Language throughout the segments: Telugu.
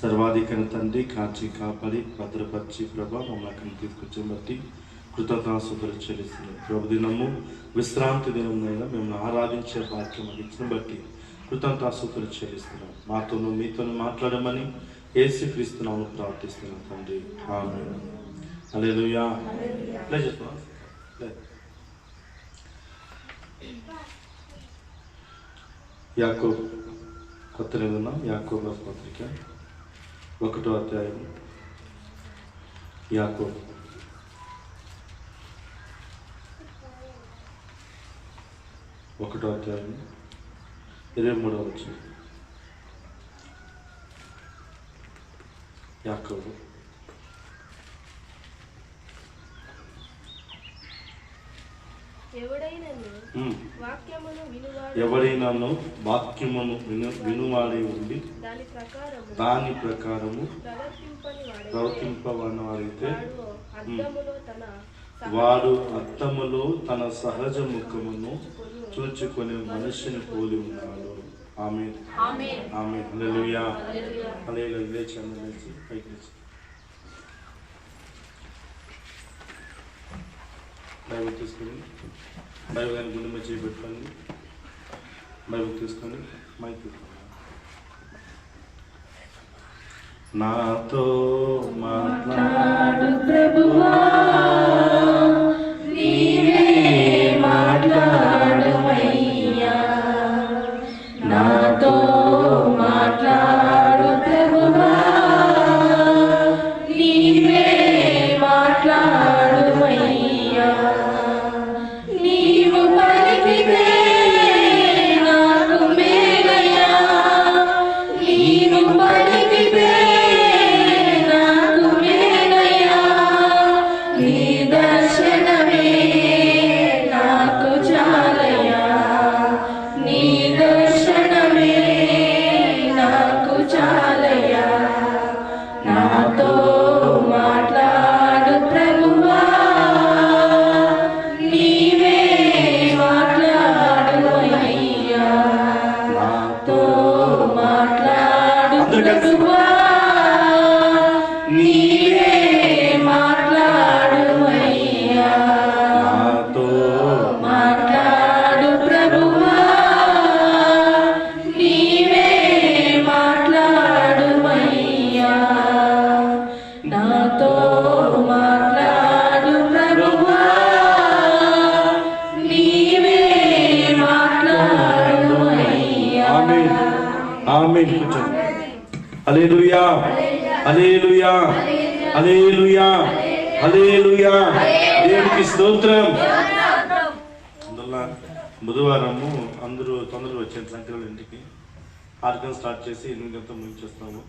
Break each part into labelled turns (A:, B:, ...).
A: సర్వాధికారి తండ్రి, కాచి కాపాడి భద్రపరిచి ప్రభా మమ్మల్ని తీసుకొచ్చే బట్టి కృతజ్ఞతాస్తుతులు చెల్లిస్తున్నాం. ప్రభు దినము విశ్రాంతి దినమైనా మిమ్మల్ని ఆరాధించే భాగ్యం ఇచ్చిన బట్టి కృతజ్ఞతాస్తుతులు చెల్లిస్తున్నాం. మాతోనూ మీతోనూ మాట్లాడమని యేసుక్రీస్తు నామములో ప్రార్థిస్తున్నాం తండ్రి, ఆమేన్. హల్లెలూయా. యాకోబు కొత్త నిబంధన యాకోబు పత్రిక 1వ అధ్యాయం. యాకోబు 1వ అధ్యాయం 23వ వచనం. యాకోబు ఎవడైనాను వాక్యమును వినువాడే ఉండి దాని ప్రకారము ప్రవర్తింపవని వారైతే వాడు అద్దములో తన సహజ ముఖమును చూచుకొని మనిషిని పోలి ఉన్నాడు. ఆమేన్, ఆమేన్. హల్లెలూయా, హల్లెలూయా. లేచి పైకి లేచి బైబిల్ తీసుకొని బైబిల్ కానీ గుండె మీద చేయబెట్టుకొని బైబిల్ తీసుకొని మైక్ నాతో మాట్లాడు ప్రభువా, నీవే మాట్లాడుమయ్యా, నాతో మాట్లాడు ప్రభువా, నీవే మాట్లాడుమయ్యా, నీవు పలికితే నాకు మేలయ్యా, నీవు పలికితే నాకు మేలయ్యా, నీ దర్శనమే నాకు చాలయ్యా, నీ దర్శనమే నాకు చాలయ్యా, నాతో మాట్లాడు ప్రభువా, నీవే మాట్లాడుమయ్యా, నాతో మాట్లాడు ప్రభువా, నీవే మాట్లాడుమయ్యా, నాతో మాట్లాడు ప్రభువా, నీవే మాట్లాడుమయ్యా, నాతో మాట్లాడు ప్రభువా, నీవే మాట్లాడుమయ్యా. ఆమేన్. హల్లెలూయా, హల్లెలూయా, హల్లెలూయా, హల్లెలూయా. దేవునికి స్తోత్రం. అందువల్ల బుధవారము అందరూ తొందరగా వచ్చాను సంక్రాంతి ఇంటికి. 6 స్టార్ట్ చేసి 8 గంటలకు ముగించేస్తాము.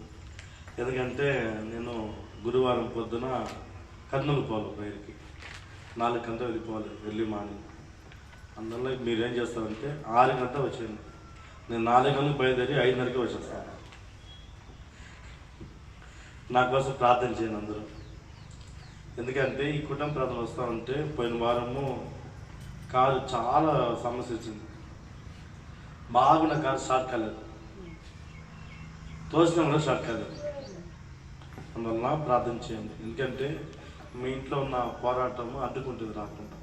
A: ఎందుకంటే నేను గురువారం పొద్దున కర్నూలు పోవాలి బయటికి, 4 గంటలు వెళ్ళిపోవాలి ఎర్లీ మార్నింగ్. అందువల్ల మీరేం చేస్తారంటే 6 గంటలు వచ్చేయండి, నేను 4 గంటలకు బయలుదేరి 5:30కి వచ్చేస్తాను. నా కోసం ప్రార్థన చేయండి అందరూ. ఎందుకంటే ఈ కుటుంబ ప్రార్థన వస్తూ ఉంటే పోయిన వారము కారు చాలా సమస్య వచ్చింది, బాగున్న కారు స్టార్ట్ కాలేదు, తోసిన కూడా స్టార్ట్ కాలేదు. అందువల్ల ప్రార్థన చేయండి. ఎందుకంటే మీ ఇంట్లో ఉన్న పోరాటము అడ్డుకుంటుంది రాకుండా.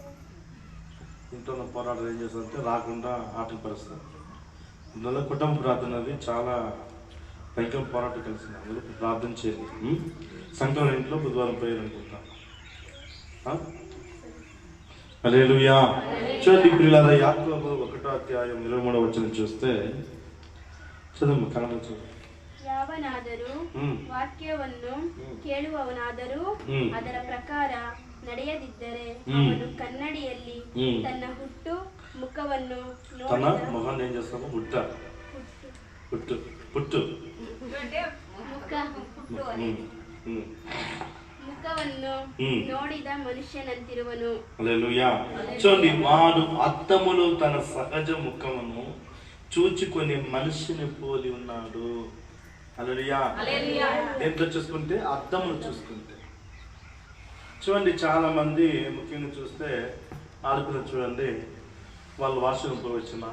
A: ఇంట్లో ఉన్న పోరాటం ఏం చేస్తుందంటే రాకుండా ఆటంకపరుస్తుంది. అందువల్ల కుటుంబ ప్రార్థన అనేది చాలా భయంకర పోరాటం కలిసింది. అందులో ప్రార్థన చేయండి. సంక్రాంతి ఇంట్లో బుధవారం ప్రేయర్ అనుకుంటా. హల్లెలూయా. చూడండి ప్రియులారా, యాకోబు 1వ అధ్యాయం 23వ వచనం చూస్తే చదువు కన్నడ చదువు.
B: ಯಾವನಾದರೂ ವಾಕ್ಯವನ್ನು ಕೇಳುವವನಾದರೂ ಅದರ ಪ್ರಕಾರ ನಡೆಯದಿದ್ದರೆ ಅವನು ಕನ್ನಡಿಯಲ್ಲಿ ತನ್ನ ಹುಟ್ಟು ಮುಖವನ್ನು
A: మొహాన్ని ఏం చేస్తాము? పుట్టు
B: ముఖವನ್ನು ನೋಡಿದ మనుష్యనంతిರುವನು.
A: హల్లెలూయా. చూడండి, వాడు అద్దములో తన సహజ ముఖమును చూచుకొని మనిషిని పోలి ఉన్నాడు. హల్లెలూయా. దేంట్లో చూసుకుంటే? అద్దమును చూసుకుంటే. చూడండి, చాలా మంది ముఖ్యంగా చూస్తే ఆడపిల్లలు చూడండి, వాళ్ళు వాష్రూమ్ పోయి వచ్చినా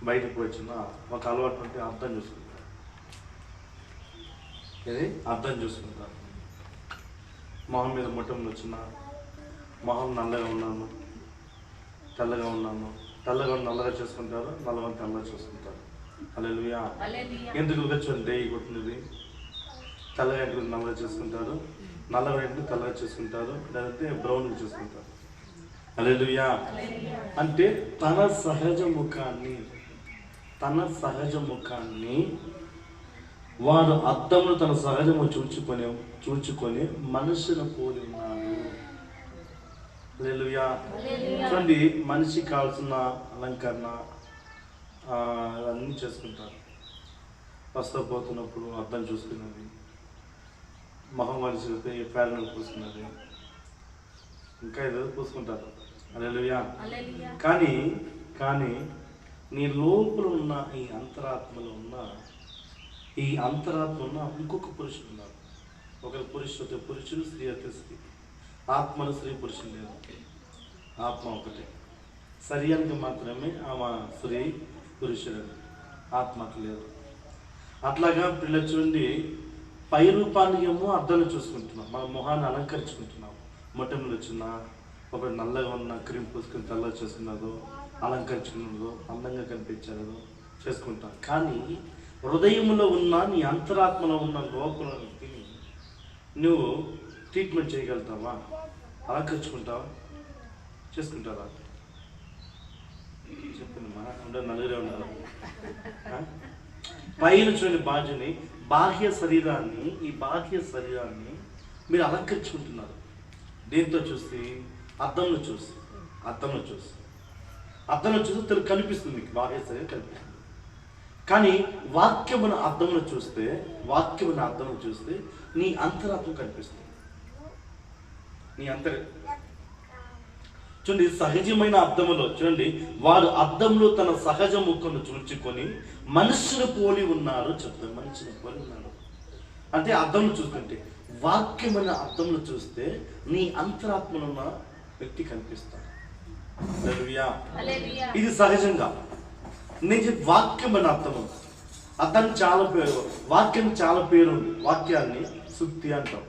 A: బయటకు వచ్చినా ఒక అలవాటు ఉంటే అర్థం చూసుకుంటారు. ఇది అర్థం చూసుకుంటారు. మొహం మీద మొట్టములు వచ్చిన, మొహం నల్లగా ఉన్నాను, తెల్లగా ఉన్నాను, తెల్లగా నల్లగా చేసుకుంటారు, నల్లగా తెల్లగా చేసుకుంటారు. హల్లెలూయా. ఎందుకు చూడండి కొట్టినది తెల్లగా ఎందుకు నల్లగా చేసుకుంటారు, నల్లగా ఎందుకు తెల్లగా చేసుకుంటారు, లేదంటే బ్రౌన్గా చేసుకుంటారు. హల్లెలూయా. అంటే తన సహజ ముఖాన్ని వారు అద్దంలో తన సహజము చూచుకొని మనుషుల పోలి ఉన్నారు. హల్లెలూయా. చూడండి, మనిషికి కావాల్సిన అలంకరణ అన్నీ చేసుకుంటారు. పోతున్నప్పుడు అద్దం చూసుకున్నది, మొహం మనిషి పేరను పూసుకున్నది, ఇంకా ఏదో పూసుకుంటారు. హల్లెలూయా. కానీ నీ లోపల ఉన్న ఈ అంతరాత్మలో ఉన్న ఇంకొక పురుషుడు ఉన్నారు. ఒకరు పురుషుడు, స్త్రీ అయితే స్త్రీ. ఆత్మను స్త్రీ పురుషుడు లేదు, ఆత్మ ఒకటే. శరీరానికి మాత్రమే ఆమె స్త్రీ పురుషుడు, ఆత్మకు లేదు. అట్లాగా పిల్లలు చూడండి, పై రూపాన్ని ఏమో అద్దంలో చూసుకుంటున్నాం, మన మొహాన్ని అలంకరించుకుంటున్నాం. మొట్టములు వచ్చిన ఒకటి నల్లగా ఉన్న క్రీమ్ పూసుకుని తెల్లగా చేసుకున్నదో, అలంకరించుకున్నదో, అందంగా కనిపించేదో చేసుకుంటాం. కానీ హృదయంలో ఉన్న నీ అంతరాత్మలో ఉన్న లోపల వ్యక్తిని నువ్వు ట్రీట్మెంట్ చేయగలుగుతావా? అలంకరించుకుంటావా? చేసుకుంటారా? చెప్పింది మా ఉండే నలుగురే ఉన్నారు. పైన చూడండి బాధ్యని, బాహ్య శరీరాన్ని మీరు అలంకరించుకుంటున్నారు. దేంతో చూసి? అద్దంలో చూసి కనిపిస్తుంది మీకు, బాహ్య శరీరం కనిపిస్తుంది. కానీ వాక్యమును అద్దంలో చూస్తే నీ అంతరాత్మ కనిపిస్తుంది. చూడండి, సహజమైన అద్దములో చూడండి, వాడు అద్దంలో తన సహజ ముఖమును చూచుకొని మనుషులు పోలి ఉన్నారు చెప్తారు. మనుషులు పోలి ఉన్నారు అంటే అద్దంలో చూస్తుంటే, వాక్యమైన అద్దంలో చూస్తే నీ అంతరాత్మలో ఉన్న వ్యక్తి కనిపిస్తాడు. ఇది సహజంగా నేను వాక్యమైన అర్థము. అర్థానికి చాలా పేరు, వాక్యానికి చాలా పేరు ఉంది. వాక్యాన్ని సుత్తి అంటాం,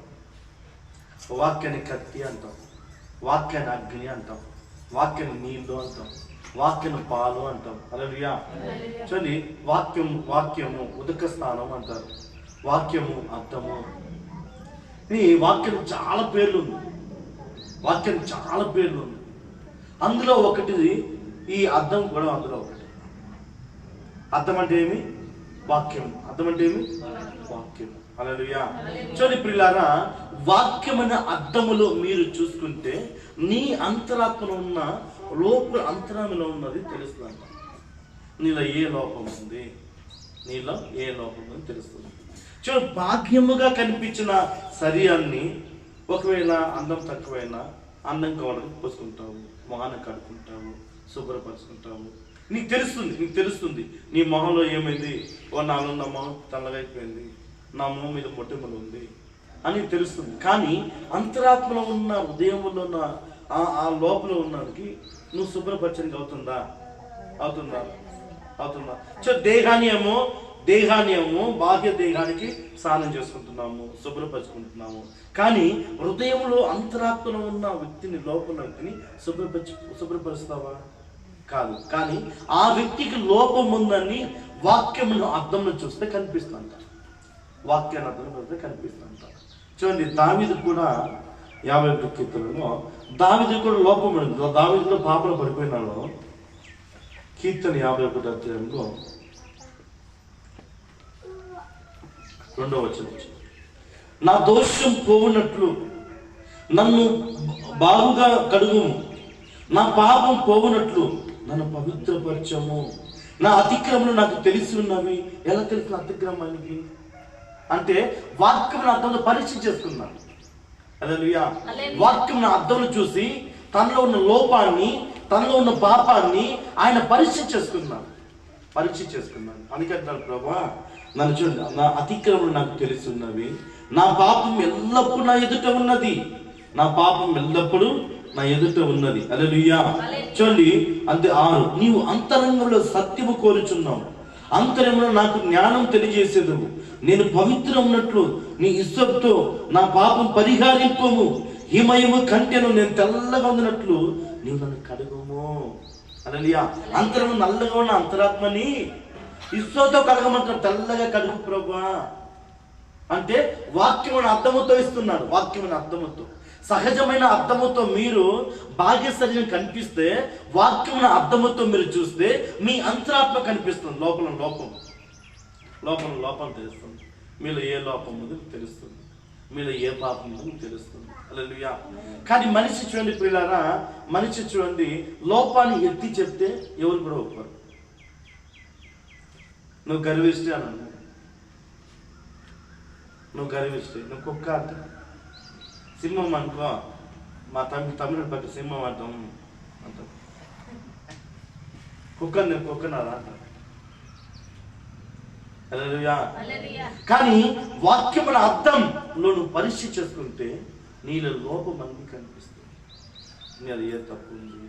A: వాక్యాన్ని కత్తి అంటాం, వాక్యాన్ని అగ్ని అంటాం, వాక్యాన్ని నీళ్లు అంటాం, వాక్యాన్ని పాలు అంటాం. హల్లెలూయా. చూడండి, వాక్యము ఉదక స్థానం అంటారు, వాక్యము అర్థము. ఈ వాక్యం చాలా పేర్లు ఉంది. అందులో ఒకటి ఈ అర్థం కూడా. అందులో ఒకటి అర్థం అంటే ఏమి? వాక్యం. హల్లెలూయా. చూడండి ప్రియులారా, వాక్యమైన అర్థములో మీరు చూసుకుంటే నీ అంతరాత్మలో ఉన్న లోపల అంతరాత్మలో ఉన్నది తెలుస్తుంది. నీలో ఏ లోపం ఉంది తెలుస్తుంది. చూడు, భాగ్యముగా కనిపించిన శరీరాన్ని ఒకవేళ అందం తక్కువైనా అందం కావడానికి పోసుకుంటావు, మొహాన్ని కడుక్కుంటావు, శుభ్రపరుచుకుంటావు. నీకు తెలుస్తుంది నీ మొహంలో ఏమైంది. నాలో నా మొహం తెల్లగా అయిపోయింది, నా మొహం మీద మొట్టెములు ఉంది అని తెలుస్తుంది. కానీ అంతరాత్మలో ఉన్న హృదయంలో ఉన్న ఆ లోపల ఉన్నది నువ్వు శుభ్రపరచడానికి అవుతుందా? దేహాన్ని ఏమో బాహ్య దేహానికి స్నానం చేసుకుంటున్నాము, శుభ్రపరుచుకుంటున్నాము. కానీ హృదయంలో అంతరాత్మలో ఉన్న వ్యక్తిని, లోపల వ్యక్తిని శుభ్రపరుస్తావా? కాదు. కానీ ఆ వ్యక్తికి లోపం ఉందని వాక్యమును అర్థంలో చూస్తే కనిపిస్తుందంట. చూడండి, దావీదు కూడా 51 కీర్తనలో దావీదు కూడా లోపం ఉంది. దావీదులో పాపలు పడిపోయినాడు. కీర్తన 51 అధ్యాయంలో 2వ వచనం, నా దోషం పోవునట్లు నన్ను బాగుగా కడుగుము, నా పాపం పోవునట్లు నన్ను పవిత్రపరచము, నా అతిక్రమలు నాకు తెలిసి ఉన్నవి. ఎలా తెలిసిన అతిక్రమానికి అంటే వాక్యం అర్థంలో పరీక్ష చేసుకున్నాను. హల్లెలూయా. వాక్యం అర్థంలో చూసి తనలో ఉన్న లోపాన్ని, తనలో ఉన్న పాపాన్ని ఆయన పరీక్ష చేసుకున్నాను. అందుకంటున్నాను, ప్రభా నన్ను చూడండి, నా అతిక్రమలు నాకు తెలిసి ఉన్నవి, నా పాపం ఎల్లప్పుడూ నా ఎదుట ఉన్నది. హల్లెలూయా. చూడండి, అంతే 6, నీవు అంతరంగంలో సత్యము కోరుచున్నావు, అంతరంలో నాకు జ్ఞానం తెలియజేసేదవు. నేను పవిత్రం ఉన్నట్లు నీ హిస్సోపుతో నా పాపం పరిహారింపము. హిమయము కంటెను నేను తెల్లగా ఉన్నట్లు నీవు నన్ను కడుగుము. హల్లెలూయా. అంతరం నల్లగా ఉన్న అంతరాత్మని హిస్సోపుతో కడగమంటున్నాడు. తెల్లగా కడుగు ప్రభువా అంటే వాక్యమైన అర్థముతో ఇస్తున్నాడు. వాక్యమైన అర్థముతో, సహజమైన అర్థముతో మీరు బాహ్య శరీరం కనిపిస్తే, వాక్యమైన అర్థముతో మీరు చూస్తే మీ అంతరాత్మ కనిపిస్తుంది. లోపం తెలుస్తుంది. మీలో ఏ లోపం ఉందో తెలుస్తుంది, మీలో ఏ పాపం ఉందో తెలుస్తుంది. హల్లెలూయా. కానీ మనిషి చూడండి ప్రియులారా, మనిషి చూడండి లోపాన్ని ఎత్తి చెప్తే ఎవరు కూడా ఒప్పుకోరు. నువ్వు గర్విష్టి అని అన్నాడు, నువ్వు గర్విష్టి, నువ్వు కుక్క అంట, సింహం అనుకో, మా తమిళ పట్టి సింహం అంటాం అంటాం, కుక్క నేను కుక్కనారా అంటారు. హల్లెలూయా. కానీ వాక్యముల అర్థంలో నువ్వు పరీక్ష చేసుకుంటే నీలో లోపం అన్నీ కనిపిస్తుంది. నీలో ఏ తప్పు ఉంది,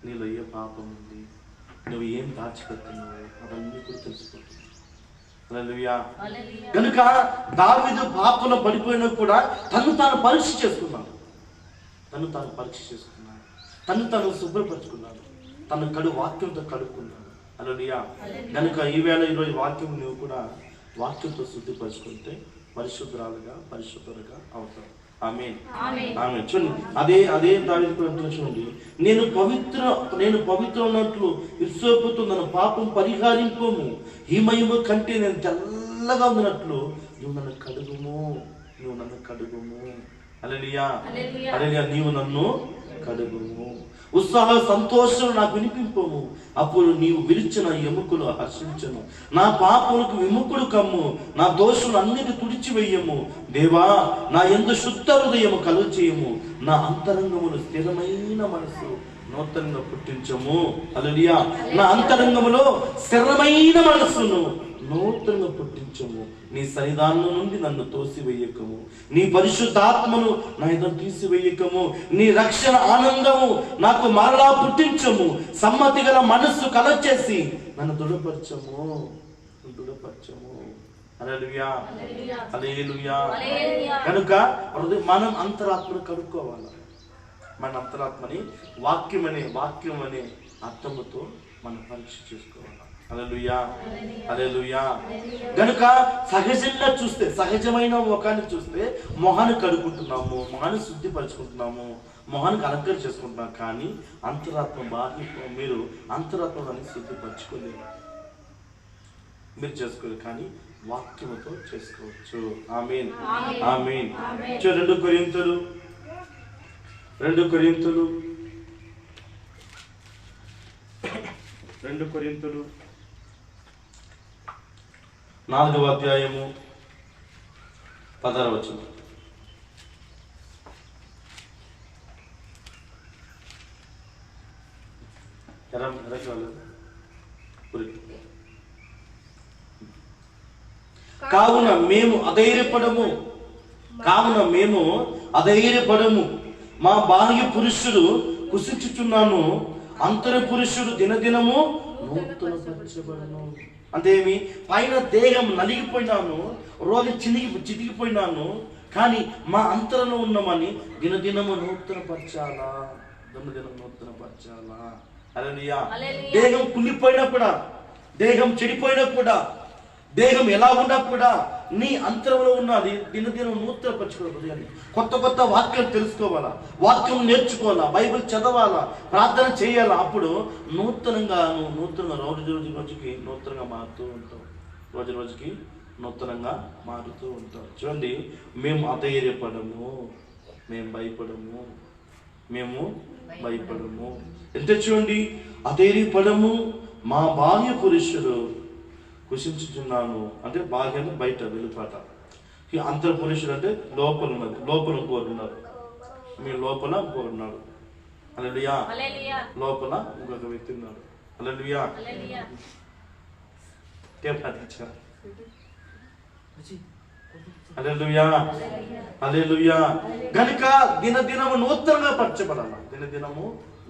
A: నీలో ఏ పాపం ఉంది, నువ్వు ఏం దాచిపెడుతున్నావు అవన్నీ కూడా తెలిసిపోతుంది. హల్లెలూయా. కనుక దావీదు పాపంలో పడిపోయినా కూడా తను తాను పరీక్ష చేసుకున్నాడు, తను తాను శుభ్రపరుచుకున్నాడు, తను వాక్యంతో కడుక్కున్నాడు. హల్లెలూయా. కనుక ఈరోజు వాక్యం నువ్వు కూడా వాక్యంతో శుద్ధిపరుచుకుంటే పరిశుద్ధురాలుగా పరిశుద్ధులుగా అవుతావు. ఆమేన్. చూడండి, అదే దావీదు కూడా చూడండి, నేను పవిత్ర ఉన్నట్లు హిస్సోపుతో నన్ను పాపం పరిహారింపము. హిమయము కంటే నేను తెల్లగా ఉన్నట్లు నువ్వు నన్ను కడుగుము. హల్లెలూయా. నీవు నన్ను కడుగుము. ఉత్సాహ సంతోషం నాకు వినిపింపము. అప్పుడు నీవు విరిచిన ఎముకలు హర్షించను. నా పాపములకు విముఖుడు కమ్ము. నా దోషులు అన్నిటి తుడిచివేయము. దేవా, నా యందు శుద్ధ హృదయము కలుగ చేయము. నా అంతరంగములు స్థిరమైన మనసు నూతనంగా పుట్టించము. హల్లెలూయా. నా అంతరంగములో స్థిరమైన మనస్సును నూతనంగా పుట్టించము. నీ సన్నిధానం నుండి నన్ను తోసివేయకము. నీ పరిశుద్ధాత్మను నా ఎదురు తీసివేయకము. నీ రక్షణ ఆనందము నాకు మరలా పుట్టించము. సమ్మతి గల మనస్సు కలచేసి నన్ను దృఢపరచము. హల్లెలూయా. హల్లెలూయా. కనుక మనం అంతరాత్మను కడుక్కోవాలి. మన అంతరాత్మని వాక్యం అనే అర్థముతో మనం పరీక్ష చేసుకోవాలి. హల్లెలూయా. హల్లెలూయా. గనుక సహజంగా చూస్తే, సహజమైన ముఖాన్ని చూస్తే మొహాన్ని కడుక్కుంటున్నాము, మొహాన్ని శుద్ధిపరచుకుంటున్నాము, మొహానికి అలంకరణ చేసుకుంటున్నాం. కానీ అంతరాత్మ మీరు అంతరాత్మని శుద్ధిపరచుకోలేరు, మీరు చేసుకోలేరు. కానీ వాక్యముతో చేసుకోవచ్చు. ఆమేన్. ఆమేన్. 2 కొరింథీయులు 4వ అధ్యాయము 16వ వచనం. కావున మేము అధైర్యపడము. మా బాహ్య పురుషుడు కుసించుచున్నాను, అంతర పురుషుడు దినదినము నూతనపరచబడును. అంతేమి పైన దేహం నలిగిపోయినాను, రోజు చితికిపోయినాను, కానీ మా అంతరంలో ఉన్నామని దినదినము నూతనపరచాలా. హల్లెలూయా. దేహం కుళ్ళిపోయినా కూడా, దేహం చెడిపోయినా కూడా, దేహం ఎలా ఉన్నా కూడా నీ అంతరంలో ఉన్నది దినదినం నూతనపరచుకోవాలి. కొత్త వాక్యాలు తెలుసుకోవాలా, వాక్యం నేర్చుకోవాలా, బైబిల్ చదవాలా, ప్రార్థన చేయాలా. అప్పుడు నూతనంగా రోజుకి నూతనంగా మారుతూ ఉంటాం. రోజుకి నూతనంగా మారుతూ ఉంటాం. చూడండి, మేము అధైర్యపడము, మేము భయపడము. ఎంత చూడండి, అధైర్యపడము. మా బాహ్య పురుషుడు కుషించుచున్నాను అంటే బాహ్యం బయట వెలుపాట. అంతర పురుషుడు అంటే లోపల ఉన్నది, లోపల కోరున్నారు, మీ లోపల కోరున్నాడు. హల్లెలూయా. లోపల ఇంకొక వ్యక్తి ఉన్నాడు. హల్లెలూయా. హల్లెలూయా. హల్లెలూయా. గనుక దినదినము నూతనంగా పరచబడాలి. దినదినము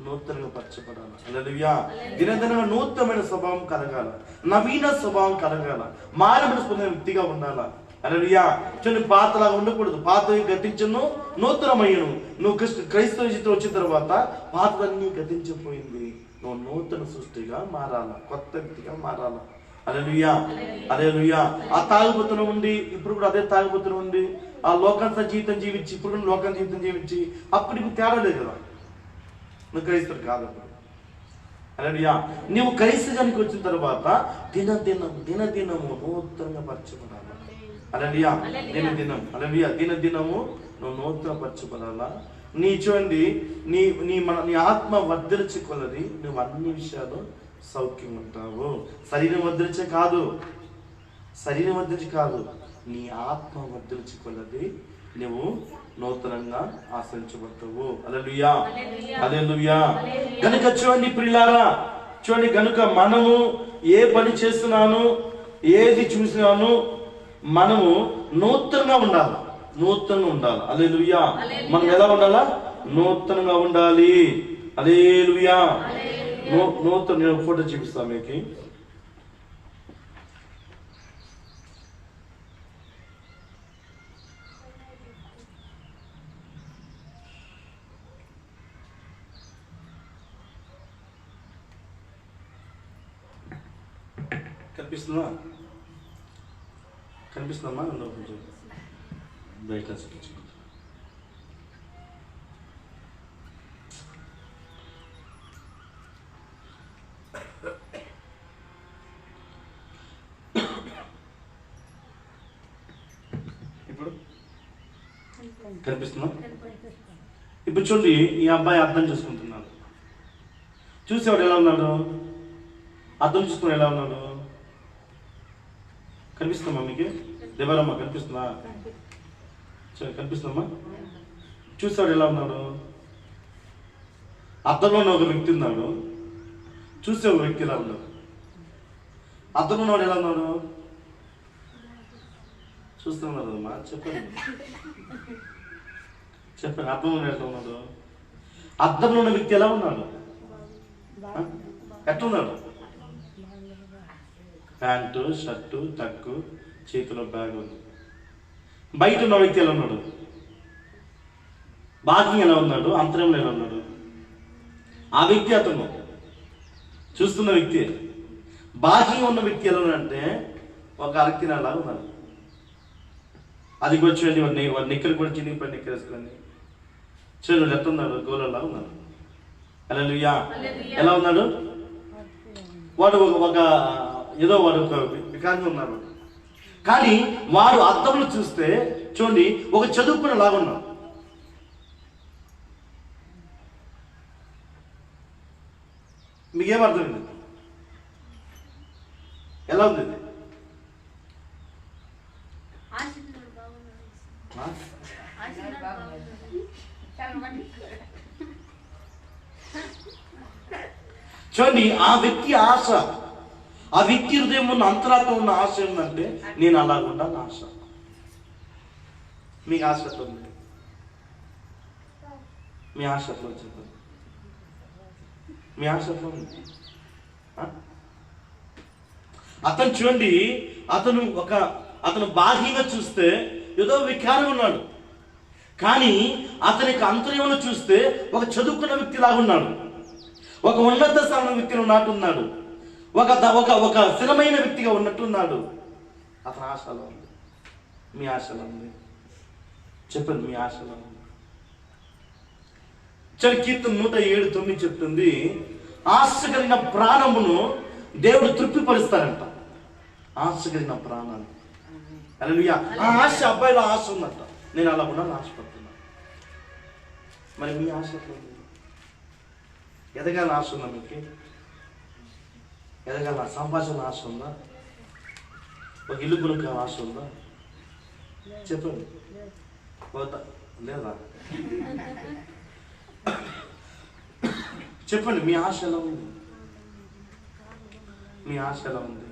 A: నూతనంగా పరచబడాలి. హల్లెలూయా. దినదిన నూతనమైన స్వభావం కలగాల, నవీన స్వభావం కలగాల, మానవుడు పొందిన వ్యక్తిగా ఉండాలా. హల్లెలూయా. చూడండి, పాతలాగా ఉండకూడదు. పాతవి గతించను, నూతనమయ్యను. నువ్వు క్రైస్తవ జీవితం వచ్చిన తర్వాత పాతలన్నీ గతించిపోయింది. నువ్వు నూతన సృష్టిగా మారాలా, కొత్త వ్యక్తిగా మారాలా. హల్లెలూయా. హల్లెలూయా. ఆ తాగుబోతున్న ఉండి ఇప్పుడు కూడా అదే తాగుబోతున్న ఉండి ఆ లోకాంత జీవితం జీవించి ఇప్పుడు కూడా లోకాంత జీవితం జీవించి అప్పుడు ఇప్పుడు తేడా లేదు కదా. నువ్వు క్రైస్తవుడు కాదు. హల్లెలూయా. నువ్వు క్రైస్తవానికి వచ్చిన తర్వాత దినదినము నూతనంగా పరచబడాలి. హల్లెలూయా. దినదినము నువ్వు నూతన పరచబడాలా. చూడండి, నీ ఆత్మ వర్ధిల్చే కొలది నువ్వు అన్ని విషయాలు సౌఖ్యం ఉంటావు. శరీరం వర్ధిల్చే కాదు, నీ ఆత్మ వర్ధిల్చే కొలది నువ్వు నూతనంగా ఆశ్రయించబడతావు. హల్లెలూయా. హల్లెలూయా. కనుక చూడండి ప్రియులారా, చూడండి, కనుక మనము ఏ పని చేస్తున్నాను, ఏది చూసినాను, మనము నూతనంగా ఉండాలి. హల్లెలూయా. మనం ఎలా ఉండాలా? నూతనంగా ఉండాలి. హల్లెలూయా. నూతన, నేను ఫోటో చూపిస్తాను మీకు. కనిపిస్తుందమ్మా? కొంచెం బయట కనిపిస్తుందా? ఇప్పుడు చూడండి, ఈ అబ్బాయి అర్థం చేసుకుంటున్నాడు. చూసేవాడు ఎలా ఉన్నాడు? అర్థం చూసుకుని ఎలా ఉన్నాడు? కనిపిస్తుందమ్మా మీకు? దేవరమ్మ కనిపిస్తుందా? కనిపిస్తుందమ్మా? చూసేవాడు ఎలా ఉన్నాడు? అర్థంలో ఒక వ్యక్తి ఉన్నాడు, చూసే ఒక వ్యక్తి ఎలా ఉన్నాడు? అర్థంలో ఉన్నాడు ఎలా ఉన్నాడు? చూస్తున్నాడు అమ్మా, చెప్పండి. అర్థంలో ఎట్లా ఉన్నాడు? అర్థంలో ఉన్న వ్యక్తి ఎలా ఉన్నాడు? ఎట్లున్నాడు? ప్యాంటు, షర్టు, టక్కు, చేతిలో బ్యాగ్ ఉంది. బయట ఉన్న వ్యక్తి ఎలా ఉన్నాడు? బాహ్యం ఎలా ఉన్నాడు? అంతరంలో ఎలా ఉన్నాడు? ఆ వ్యక్తి అతను చూస్తున్న వ్యక్తి. బాహ్యం ఉన్న వ్యక్తి ఎలా ఉన్నాడంటే ఒక అరకినాలా ఉన్నాడు. అది కూడా చూడండి, వాడి నిక్కలు కూడా చినిగిపోయి నిక్కరేసుకుని చూడండి ఎట్లా ఉన్నాడు? గోలలా ఉన్నాడు. హల్లెలూయా. ఎలా ఉన్నాడు? వాడు ఒక ఏదో వాడు ఒక వికారంగా ఉన్నాడు. కానీ వాడు అర్థంలో చూస్తే చూడండి ఒక చదువుకున్న లాగా ఉన్నాడు. మీకేమర్థమైంది? ఎలా ఉంది? చూడండి, ఆ వ్యక్తి ఆశ, ఆ వ్యక్తి హృదయం ఉన్న అంతరాత్మ ఉన్న ఆశ ఏంటంటే నేను అలా ఉండాలి ఆశ. మీకు ఆశ ఎట్లా ఉంది? మీ ఆశ ఎట్లా వచ్చింది? మీ ఆశ ఎట్లా ఉంది? అతను చూడండి, అతను బాహ్యంగా చూస్తే ఏదో వికారం ఉన్నాడు. కానీ అతనికి అంతర్యంలో చూస్తే ఒక చదువుకున్న వ్యక్తి లాగా ఉన్నాడు. ఒక ఉన్నత స్థానం వ్యక్తిలో నాటున్నాడు. ఒక స్థిరమైన వ్యక్తిగా ఉన్నట్టున్నాడు. అతని ఆశలో ఉంది. మీ ఆశలో ఉంది? చెప్పండి, మీ ఆశలో ఉంది? కీర్తన 107:9 చెప్తుంది, ఆశ కలిగిన ప్రాణమును దేవుడు తృప్తిపరుస్తారంట. ఆశ కలిగిన ప్రాణాన్ని. హల్లెలూయా. ఆ ఆశ అబ్బాయిలో ఆశ ఉందంట. నేను అలా ఉండాలని ఆశపడుతున్నాను. మరి మీ ఆశ ఎదగాలని ఆశ ఉందా? మీకు ఎదగాల సంభాషణ ఆశ ఉందా? ఒక ఇల్లు కొనుక్కోవాలని ఆశ ఉందా? చెప్పండి. లేదా? చెప్పండి, మీ ఆశ ఎలా ఉంది? మీ ఆశ ఎలా ఉంది?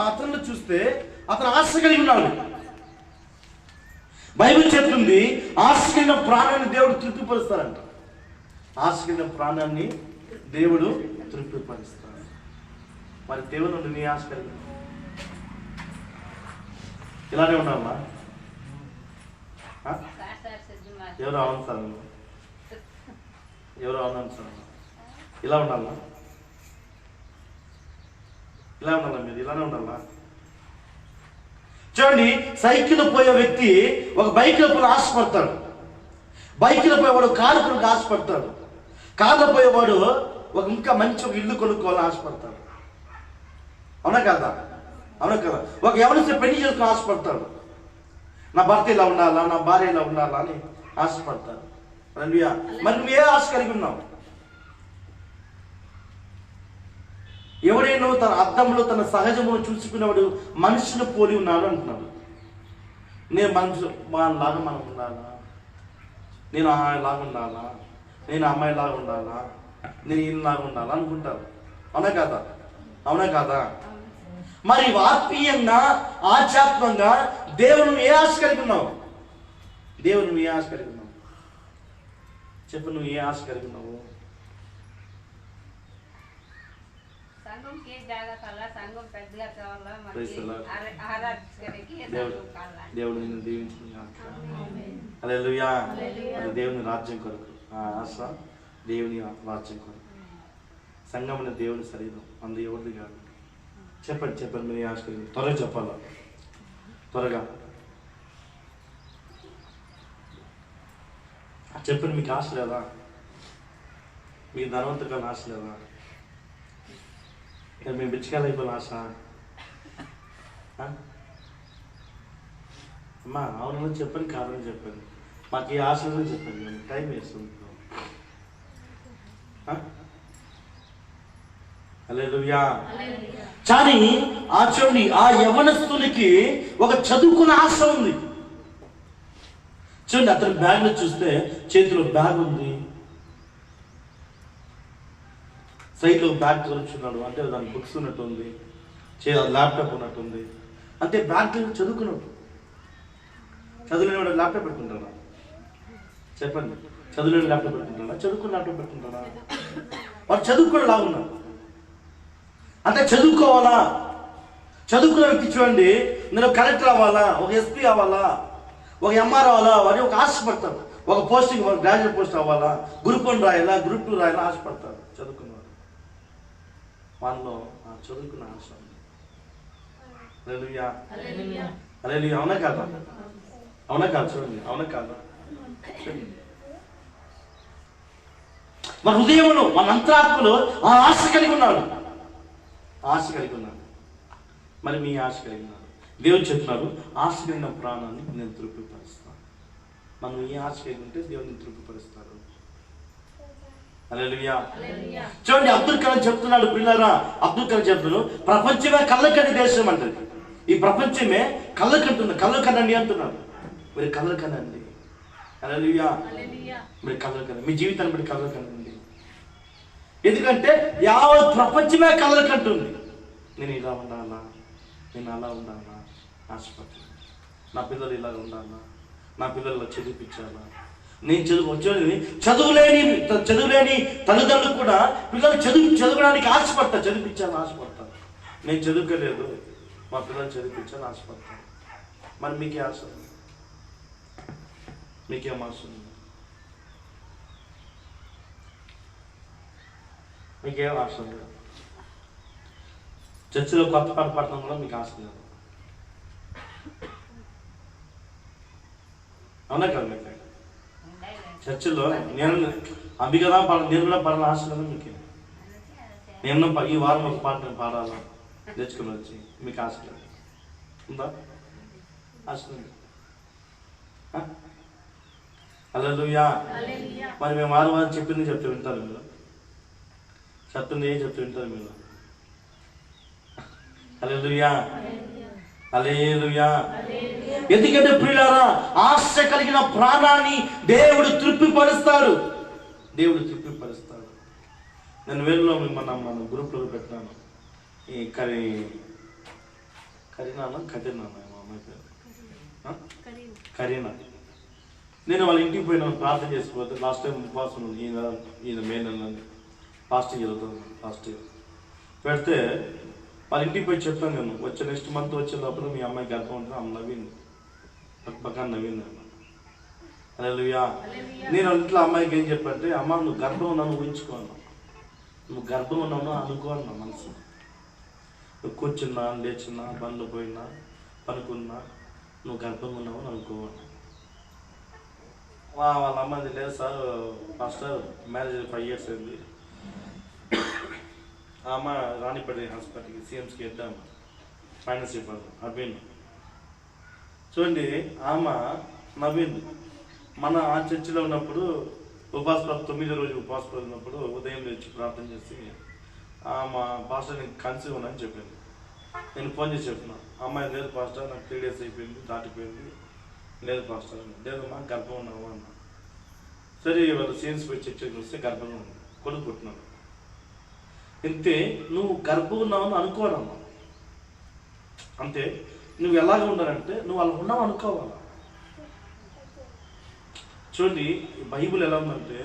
A: అతను చూస్తే అతను ఆశ కలిగి ఉన్నాడు. బైబిల్ చెప్తుంది ఆశ కలిగిన ప్రాణాన్ని దేవుడు తృప్తిపరుస్తారంట. ఆశ కలిగిన ప్రాణాన్ని దేవుడు తృప్తిపరుస్తాడు. మరి దేవుడు నుండి నీ ఆశ కలిగి ఇలానే ఉన్నామా? ఎవరు అవును సార్, ఎవరు అవును సార్, ఇలా ఉండాలా? ఇలా ఉండాలా? మీరు ఇలానే ఉండాలా? చూడండి, సైకిల్ పోయే వ్యక్తి ఒక బైక్లో పోయి ఆశపడతాడు, బైక్లో పోయేవాడు కారు కొనుక్కు ఆశపడతాడు, కార్లో పోయేవాడు ఒక ఇంకా మంచి ఒక ఇల్లు కొనుక్కోవాలని ఆశపడతాడు. అవునా కదా? అవునా కదా? ఒక ఎవరిస్తే పెళ్లి చేసుకుని ఆశపడతాడు, నా భర్త ఇలా ఉండాలా, నా భార్య ఇలా ఉండాలా అని ఆశపడతాడు. మరి నువ్వు ఏ ఆశ కలిగి ఉన్నావు? ఎవడైనా తన అద్దంలో తన సహజమును చూసుకునేవాడు మనుషుని పోలి ఉన్నాడు అంటున్నాడు. నేను మనుషులు లాగా మనం ఉండాలా, నేను లాగా ఉండాలా, నేను అమ్మాయిలాగా ఉండాలా, నేను ఈయనలాగా ఉండాలా అనుకుంటారు. అవునా కాదా? అవునా కాదా? మరి ఆత్మీయంగా ఆధ్యాత్మంగా దేవుని ఏ ఆశ కలిగి ఉన్నావు? దేవుని నువ్వు ఏ ఆశ కలిగి ఉన్నావు? చెప్పు, నువ్వు ఏ ఆశ కలిగి ఉన్నావు? దేవుడు నిన్ను దీవించుకున్నాక హల్లెలూయా. దేవుని రాజ్యం కొరకు ఆ ఆశ, దేవుని రాజ్యం కొరకు. సంఘం అనే దేవుని శరీరం, అందు ఎవరిది కాదు. చెప్పండి చెప్పండి, మీరు ఆశ కలిగి త్వరగా చెప్పాలా, త్వరగా చెప్పండి. మీకు ఆశ లేదా? మీకు ధనవంతుగా ఆశ లేదా? మీ బిచ్చకాయలు అయిపోయిన ఆశ? అమ్మా అవును చెప్పండి, కాదని చెప్పండి. మాకు ఈ ఆశ లేదని చెప్పండి, మేము టైం వేస్తుంది. హల్లెలూయా. కానీ ఆ చూడండి, ఆ యవనస్తునికి ఒక చదువుకున్న ఆశ ఉంది. చూడండి, అతని బ్యాగ్లో చూస్తే చేతిలో బ్యాగ్ ఉంది, సైడ్లో బ్యాగ్ చదువుతున్నాడు, అంటే దాని బుక్స్ ఉన్నట్టు ఉంది, ల్యాప్టాప్ ఉన్నట్టు ఉంది. అంటే బ్యాగ్ చదువుకున్నాడు. చదువులేని వాడు ల్యాప్టాప్ పెట్టుకుంటాడా? చెప్పండి, చదువులేని ల్యాప్టాప్ పెట్టుకుంటాడా? చదువుకుని ల్యాప్టాప్ పెట్టుకుంటాడా? వాడు చదువుకుని లాగున్నాడు. అంటే చదువుకోవాలా, చదువుకున్న వ్యక్తి చూడండి, నేను కలెక్టర్ అవ్వాలా, ఒక ఎస్పీ అవ్వాలా, ఒక ఎంఆర్ అవ్వాలా, వాడు ఒక ఆశపడతాడు. ఒక పోస్టింగ్, గ్రాడ్యుయేట్ పోస్ట్ అవ్వాలా, గ్రూప్ 1 రాయాలా, గ్రూప్ 2 రాయాలా ఆశపడతాడు. చదువుకున్నాడు, వాళ్ళలో ఆ చదువుకున్న ఆశ. హల్లెలూయా. హల్లెలూయా. అవునా కాదా? అవునా కాదు? చూడండి, అవునా కాదా? మన హృదయంలో, మన అంతరాత్మలో ఆ ఆశ కలిగి ఉన్నాడు, ఆశ కలిగి ఉన్నాడు. మరి మీ ఆశ కలిగి ఉన్నాడు. దేవుడు చెప్తున్నాడు, ఆశ కలిగిన ప్రాణాన్ని నేను తృప్తిపరుస్తాను. మనం ఏ ఆశ కలిగి ఉంటే దేవుడిని తృప్తిపరుస్తాడు. హల్లెలూయా. చూడండి, అబ్దుల్ కలాం చెప్తున్నాడు, పిల్లరా, అబ్దుల్ కలాం చెప్తున్నాడు, ప్రపంచమే కళ్ళకని దేశం అంటది. ఈ ప్రపంచమే కళ్ళకంటుంది, కళ్ళు కనండి అంటున్నాడు. మీరు కళ్ళు కనండి. హల్లెలూయా. మీరు కళ్ళు కనండి, మీ జీవితాన్ని బట్టి కళ్ళు కనండి. ఎందుకంటే యావత్ ప్రపంచమే కళ్ళు కంటుంది. నేను ఇలా ఉండాలా, నేను అలా ఉండాలా ఆశపడుతుంది. నా పిల్లలు ఇలా ఉండాలా, నా పిల్లలు చదివిపించాలా. నేను చదువులేని తల్లిదండ్రులు కూడా పిల్లలు చదవడానికి ఆశపడతారు, చదివించాలని ఆశపడతారు. నేను చదువుకోలేదు, మా పిల్లలు చదివించాలని ఆశపడతాను. మరి మీకే ఆశ? మీకేం ఆశ ఉంది? మీకేం ఆశ ఉంది? చర్చిలో కొత్త పాట పాడటం కూడా మీకు ఆశ లేదు. అవునా కదా? మీకు చర్చిలో నేను అంబికదా నేను కూడా పాడాలని ఆశ లేదు మీకు? నేను ఈ వారం ఒక పాట నేను పాడాలా నేర్చుకుని వచ్చి మీకు ఆశ లేదు ఉందా? ఆశ లేదు. హల్లెలూయా. మరి మేము వారం చెప్పింది చెప్తే వింటారు మీరు? చెప్తుంది ఏం చెప్తే వింటారు మీరు? హల్లెలూయా. హల్లెలూయా. ఎందుకంటే ప్రియులారా, ఆశ కలిగిన ప్రాణాన్ని దేవుడు తృప్తిపరుస్తాడు, దేవుడు తృప్తిపరుస్తాడు. నేను వేరులో మన గ్రూప్లో పెట్టినాను, ఈ కరీనానా కదిర్నానా మా అమ్మాయి పేరు కరీనా. నేను వాళ్ళ ఇంటికి పోయిన ప్రార్థన చేసుకోవద్దు. లాస్ట్ టైం ఉపవాసం ఉంది. ఈయన మే నెల ఫాస్టింగ్ జరుగుతుంది. ఫాస్ట్ పెడితే వాళ్ళ ఇంటికి పోయి చెప్తాను నేను, వచ్చే నెక్స్ట్ మంత్ వచ్చే లోపల మీ అమ్మాయి గర్భం ఉంటుంది. ఆమె నవ్వింది, పక్కన నవ్వింది. హల్లెలూయా. నేను ఇంట్లో అమ్మాయికి ఏం చెప్పంటే, అమ్మ నువ్వు గర్భం ఉన్నాను ఊహించుకో అన్నా. నువ్వు గర్భం ఉన్నావు అనుకో అన్నా. మనసు నువ్వు కూర్చున్నా, లేచున్నా, బండ్లు పోయినా, పనుకున్నా, నువ్వు గర్భం ఉన్నావు అని అనుకో అన్నా. వాళ్ళ అమ్మాయి లేదు సార్, పాస్టర్ మ్యారేజ్ 5 years అయింది. ఆ అమ్మ రాణిపేట హాస్పిటల్కి సిఎంస్కి వెళ్దాం, ఫైనాన్స్ డిపార్ట్మెంట్ అవ్వింది. చూడండి, ఆమె నవ్వింది. మన ఆ చర్చిలో ఉన్నప్పుడు ఉపవాస 9వ రోజు ఉపవాస ఉన్నప్పుడు ఉదయం లేచి ప్రార్థన చేసి మా పాస్టర్ నేను కన్సీవ్ ఉన్నాను చెప్పింది. నేను ఫోన్ చేసి చెప్తున్నా, అమ్మాయి లేదు పాస్టర్ నాకు 3 days అయిపోయింది, దాటిపోయింది. లేదు పాస్టర్, లేదు మా గర్భం ఉన్నావు అన్న. సరే వాళ్ళు సీన్స్ పోయి చెక్ చేసి వస్తే గర్భం ఉంది, కొడుకు పుట్టినాడు. అంతే, నువ్వు గర్భం ఉన్నావు అని అనుకోవాలమ్మా. అంతే, నువ్వు ఎలాగ ఉండాలంటే నువ్వు అలా ఉన్నావు అనుకోవాలా. చూడండి, బైబిల్ ఎలా ఉందంటే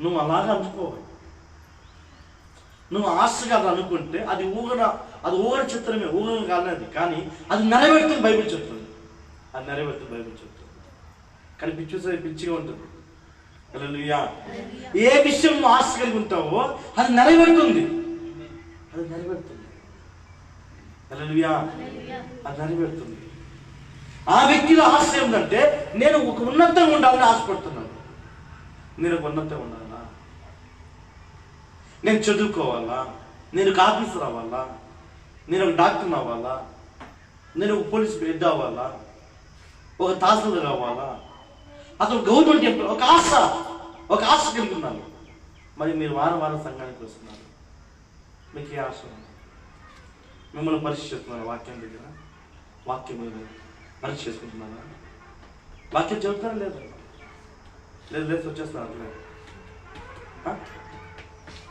A: నువ్వు అలాగా అనుకోవాలి. నువ్వు ఆశగా అది అనుకుంటే అది ఊగన చిత్రమే, ఊగన కాలేదు. కానీ అది నెరవేరుతుంది బైబిల్ చెప్తుంది. అది నెరవేరుతుంది బైబిల్ చెప్తుంది. కానీ పిచ్చిగా ఉంటుంది. హల్లెలూయా. ఏ విషయం నువ్వు ఆశ కలిగి ఉంటావో అది నెరవేరుతుంది. అది నెరవేరుతుంది. హల్లెలూయా. అది నెరవేరుతుంది. ఆ వ్యక్తిలో ఆశ ఏంటంటే నేను ఒక ఉన్నతంగా ఉండాలని ఆశపడుతున్నాను. నేను ఒక ఉన్నతంగా ఉండాలా, నేను చదువుకోవాలా, నేను ఒక ఆఫీసర్ అవ్వాలా, నేను ఒక డాక్టర్ అవ్వాలా, నేను ఒక పోలీస్ హెడ్ అవ్వాలా, ఒక తహసీల్దార్ అవ్వాలా, అసలు గవర్నమెంట్ ఎంప్లాయ్, ఒక ఆశ కలిగి ఉన్నాను. మరి మీరు వారం సంఘానికి వస్తున్నారు, మీకు ఏ ఆశ ఉంది? మిమ్మల్ని పరీక్ష చేస్తున్నారు వాక్యం దగ్గర, వాక్యం మీద పరీక్ష చేసుకుంటున్నారా? వాక్యం చెబుతారా లేదా? లేదు వచ్చేస్తున్నారు.